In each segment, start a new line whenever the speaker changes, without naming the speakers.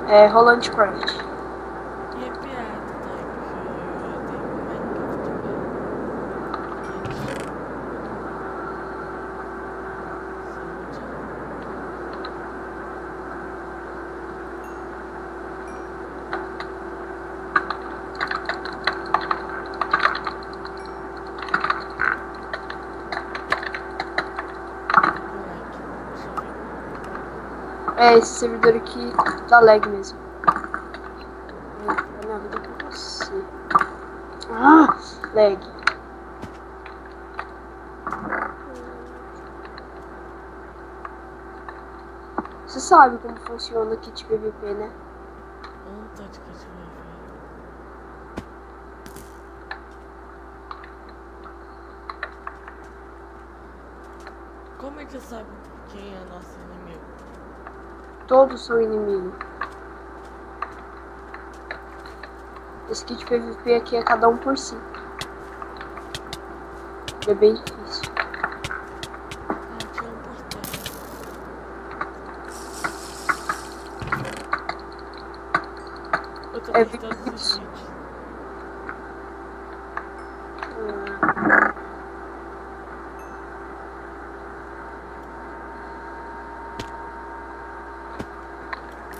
É Rolante Craft.
E é piada, tá? Porque eu tenho Minecraft.
É, esse servidor aqui dá lag mesmo. Minha vida com você. Ah, lag. Você sabe como funciona o kit PVP, né?
Tá de kit PVP. Como é que você sabe quem é nosso inimigo?
Todos são inimigos. Esse kit PVP aqui é cada um por si. É bem difícil.
Aqui é um portão. Eu tô testando os vídeos.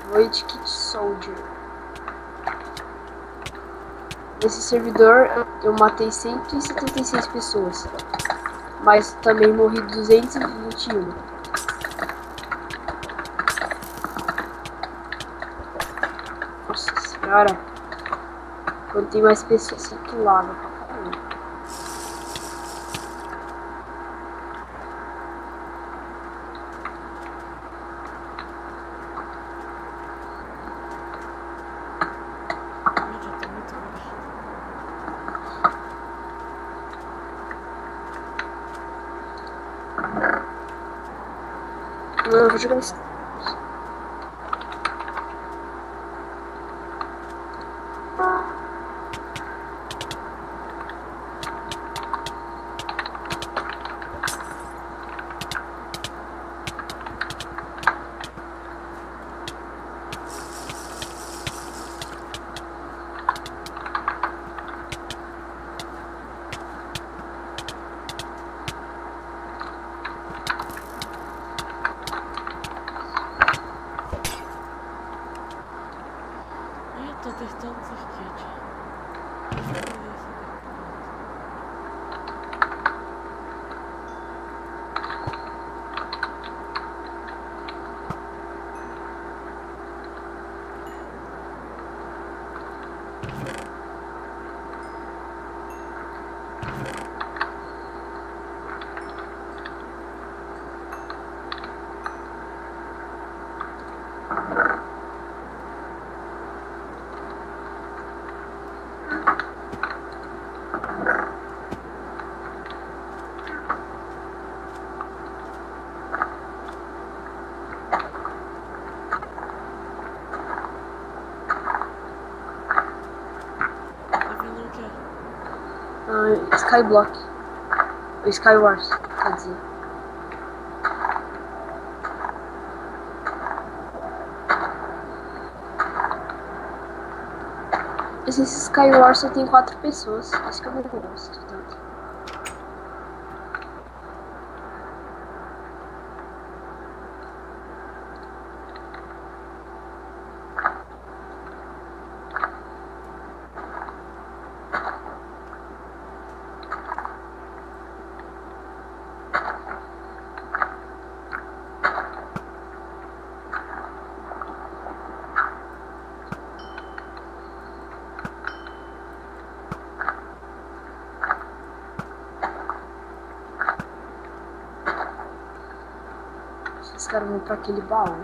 Void Kit Soldier. Nesse servidor eu matei 176 pessoas, mas também morri 221. Nossa senhora, quando tem mais pessoas assim que lava pra caramba. Não, eu vou jogar nesse.
Tô testando os kits.
Skyblock. Skywars, quer dizer. Esse Skywars só tem 4 pessoas. Acho que eu não gosto tanto. Os caras vão pra aquele baú.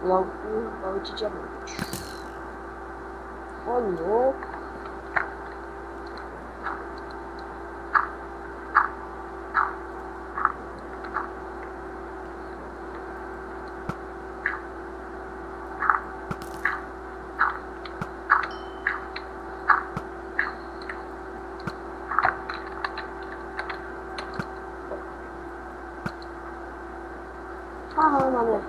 Logo um baú de diamante. Ô, louco. Ah, mané.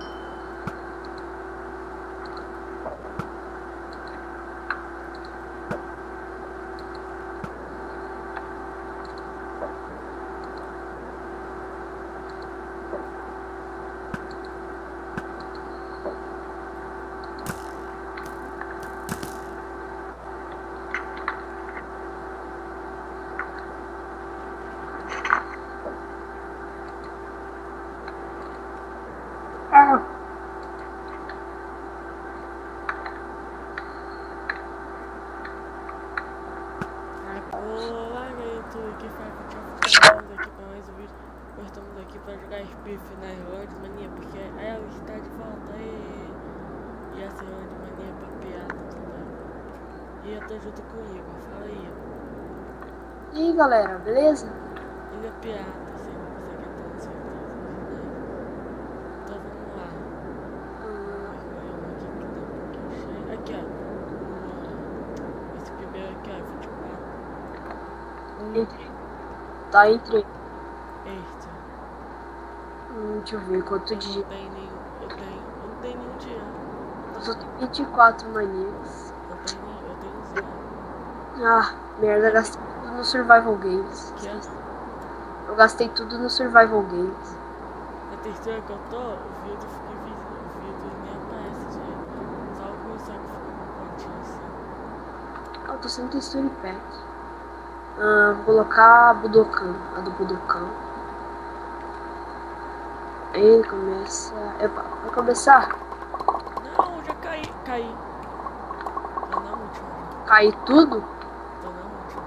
aqui, estamos aqui para mais um vídeo. Nós estamos aqui para jogar Spiff na Irlanda Mania, porque ela está de volta. E essa Irlanda Mania é pra piada também. E eu tô junto com o Igor, fala aí, Igor.
E aí galera, beleza?
Ele é piada, assim, não consegue entrar no certeza, né? Então vamos lá. Aqui, ó. Esse primeiro aqui, ó, 24.
Entrei. Tá, entrei.
Este.
Deixa eu ver quanto dia.
Eu não tenho nenhum dia.
Eu só tenho 24 manias.
Eu tenho zero.
Ah, merda, gastei tudo no Survival Games.
Que é?
Eu gastei tudo no Survival Games.
A textura que eu tô, o vídeo fica invisível. O vídeo nem aparece direito. Só alguns só que fica um pontinho assim.
Eu tô sem texture pack. Vou colocar a Budokan, a do Budokan. Aí começa. Epa, vai começar?
Não, já caí. Tô na última.
Cair tudo?
Tô na última.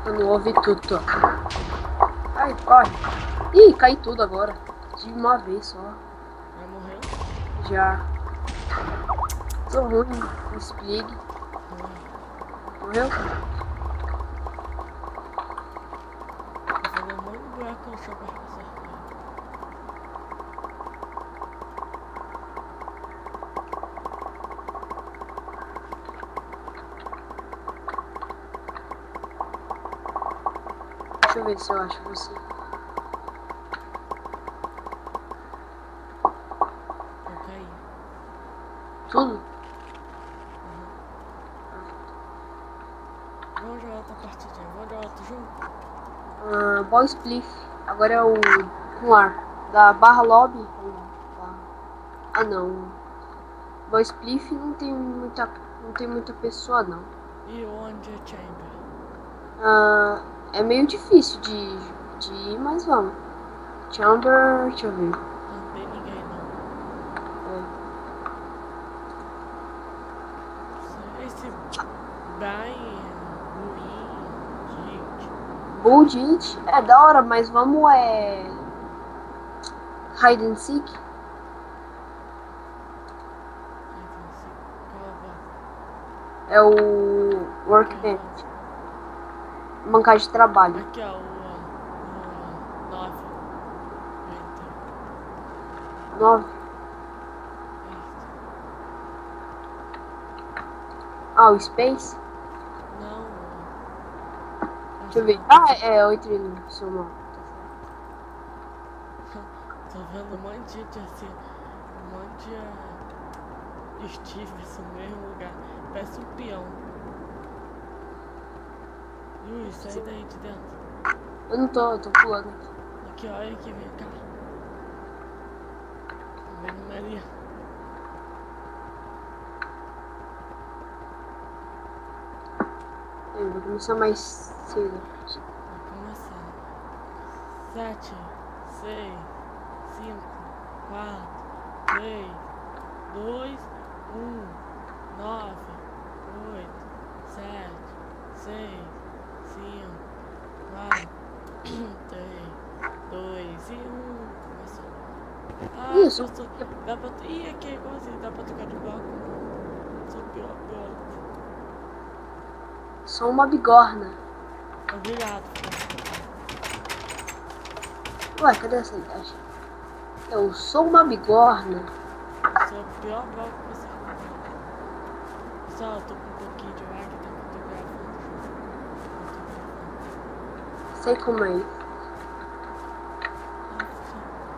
Eu não ouvi tudo. Ai, corre. Ih, caí tudo agora. De uma vez só.
Já morreu?
Já. Sou ruim no Splig. Morreu?
Tô fazendo um monte de buraco no chão pra passar.
Deixa eu ver se eu acho você.
Eu caí.
Tudo?
Vamos jogar outra partidinha. Vamos jogar outro junto?
Ball Spliff. Agora é o com ar. Da barra lobby. Ah não. Ball Spliff não tem muita pessoa não.
E onde é Chamber?
É meio difícil de ir, mas vamos. Chamber, deixa eu ver.
Não tem ninguém não. Esse Brian,
Bull Dit é da hora, mas vamos Hide and Seek. É o Workbench. Bancada de trabalho.
Aqui ó, o 9.
9. O Space?
Não.
Deixa eu ver. Eu entrei no seu nome.
Tô vendo um monte de gente assim. Um monte de Stevenson no mesmo lugar. Parece um peão. Luiz, sai daí de dentro.
Eu não tô, eu tô pulando aqui.
Aqui, olha aqui, vem cá. Tá vendo, Maria?
Eu vou começar mais cedo.
Vai começar. 7, 6, 5, 4, 3, 2, 1, 9, 8, 7, 6, 5, 4, 3, 2 e 1. Começou.
Isso.
Dá pra... Ih, aqui é igualzinho. Dá pra tocar de bloco? Sou pior.
Sou uma bigorna.
Obrigado.
Ué, cadê essa imagem? Eu sou uma bigorna.
Eu sou o pior bloco que você encontra. Pessoal, eu tô com um pouquinho de lag, tá? Que eu tô gravando.
Sei como é isso.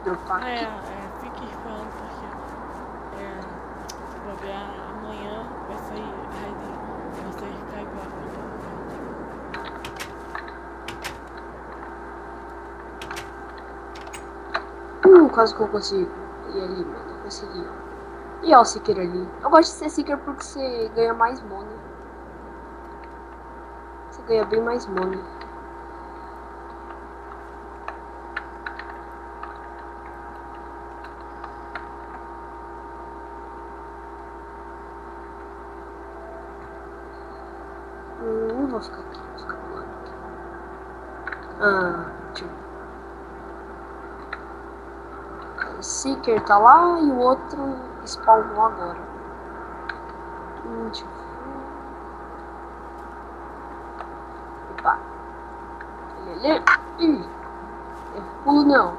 Meu pai.
Fique esperando porque se bobear amanhã vai sair Raiden, vai sair Skyblock no momento.
Quase que eu consigo ir ali, mano. Eu consegui. E ó, o Seeker ali. Eu gosto de ser Seeker porque você ganha mais money. Você ganha bem mais money. vou ficar aqui, vou ficar pulando aqui. Deixa eu ver. O Seeker tá lá e o outro spawnou agora. Deixa eu ver. Opa. Ih, eu pulo não.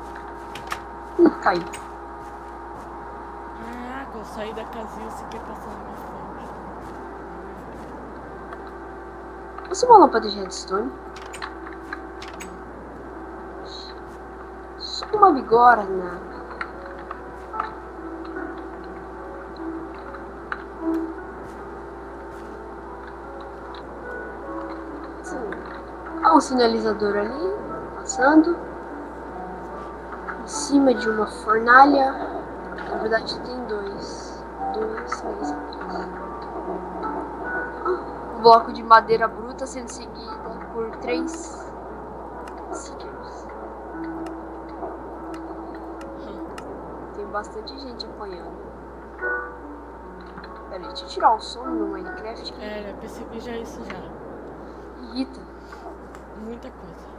Caiu.
Caraca, eu saí da casinha e você quer passar na minha frente.
Essa é uma lâmpada de redstone. Só uma bigorna. Há um sinalizador ali, passando. Em cima de uma fornalha. Na verdade tem dois. Um bloco de madeira bruta sendo seguida por 3 seekers. Tem bastante gente apanhando. Pera aí, deixa eu tirar o som no Minecraft.
Eu percebi já isso já.
Irrita.
Muita coisa.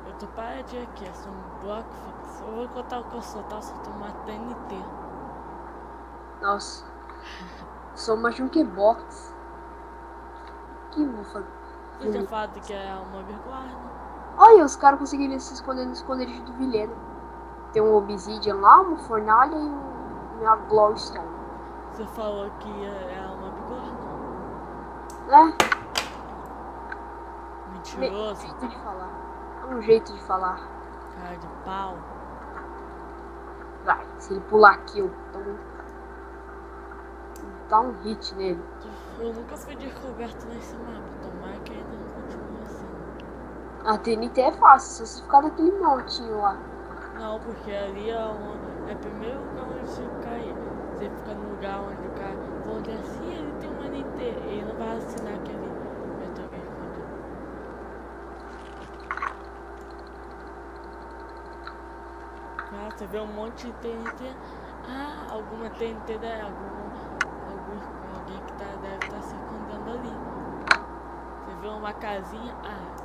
Eu tô paradinho aqui, é só um bloco fixo. Eu vou contar o que eu soltar, eu solto uma TNT.
Nossa. Sou uma Junkebox. O que eu vou fazer?
Você tinha falado que é uma bigorna?
Olha, os caras conseguiram se esconder no esconderijo do Vilhena. Tem um Obsidian lá, uma fornalha e uma Glowstone.
Você falou que é uma bigorna? Mentiroso.
Jeito de falar. É um jeito de falar.
Cara de pau.
Vai, se ele pular aqui, eu dá um hit nele.
Eu nunca fui descoberto nesse mapa. Tomara que ainda não continue assim.
A TNT é fácil, só você ficar naquele montinho lá.
Não, porque ali é o primeiro lugar onde você cai. Você fica no lugar onde o cara falou assim, ele tem uma NT. Ele não vai assinar aquele Metal Gear Solid. Você vê um monte de TNT. Alguma TNT alguém que deve estar se escondendo ali. Você vê uma casinha.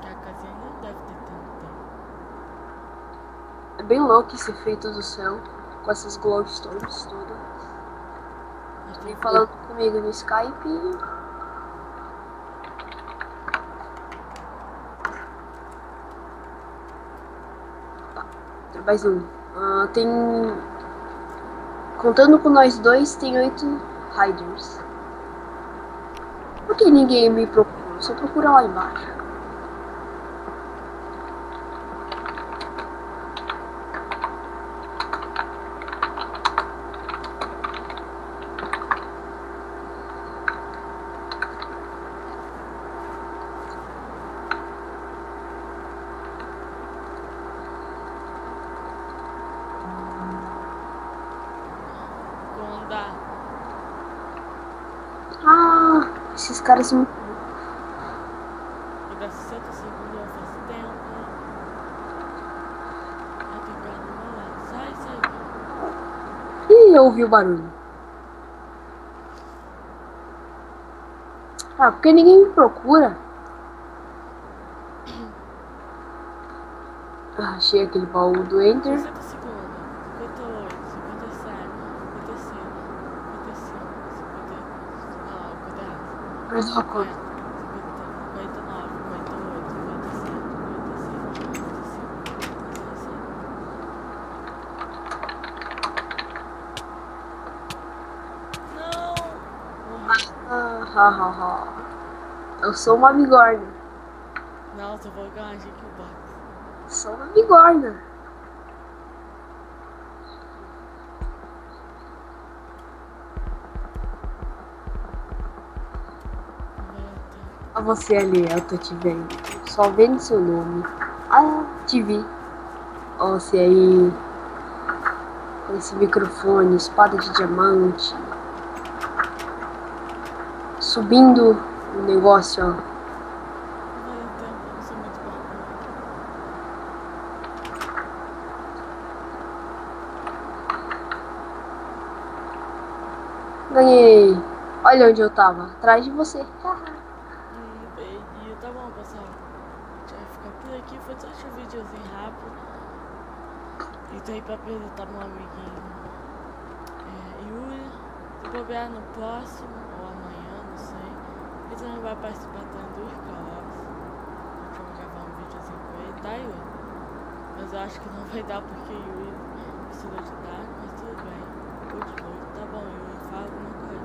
Que a casinha não deve ter TNT.
É bem louco esse efeito do céu com essas glowstones todas. Vem falando comigo no Skype. Tem mais um. Tem. Contando com nós dois, tem 8 Hiders. Por que ninguém me procura? Só procura lá embaixo. Esses caras são.
Vou dar 60 segundos, eu faço tempo. Vai pegar no meu lado. Sai.
Ih, eu ouvi o barulho. Porque ninguém me procura. Achei aquele baú do Ender.
60 segundos. 58, 57, 55, 55, 50. Não, cuidado.
Mas uma coisa.
59, 58, 57, 55, 55, 56. Não!
Eu sou uma bigorna.
Não, eu vou ganhar Geekbox.
Sou uma bigorna. A você ali, eu tô te vendo. Só vendo seu nome. Te vi. Ó, você aí. Com esse microfone, espada de diamante. Subindo o negócio, ó.
Não vai dar tempo, eu sou muito bom.
Ganhei. Olha onde eu tava, atrás de você.
E tá bom, pessoal. A gente vai ficar por aqui. Foi só um videozinho rápido. E tô aí pra apresentar meu amiguinho Yuri. Se bobear no próximo ou amanhã, não sei. Ele também vai participar também do Scarlabs. A gente vai gravar um videozinho com ele, tá, Yuri? Mas eu acho que não vai dar porque Yuri precisou de dar, mas tudo bem. Continue. Tá bom, Yuri, fala alguma coisa.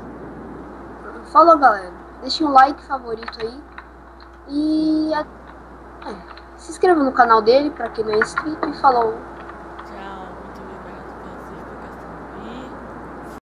Falou, galera. Deixa um like favorito aí. E se inscreva no canal dele pra quem não é inscrito. E falou.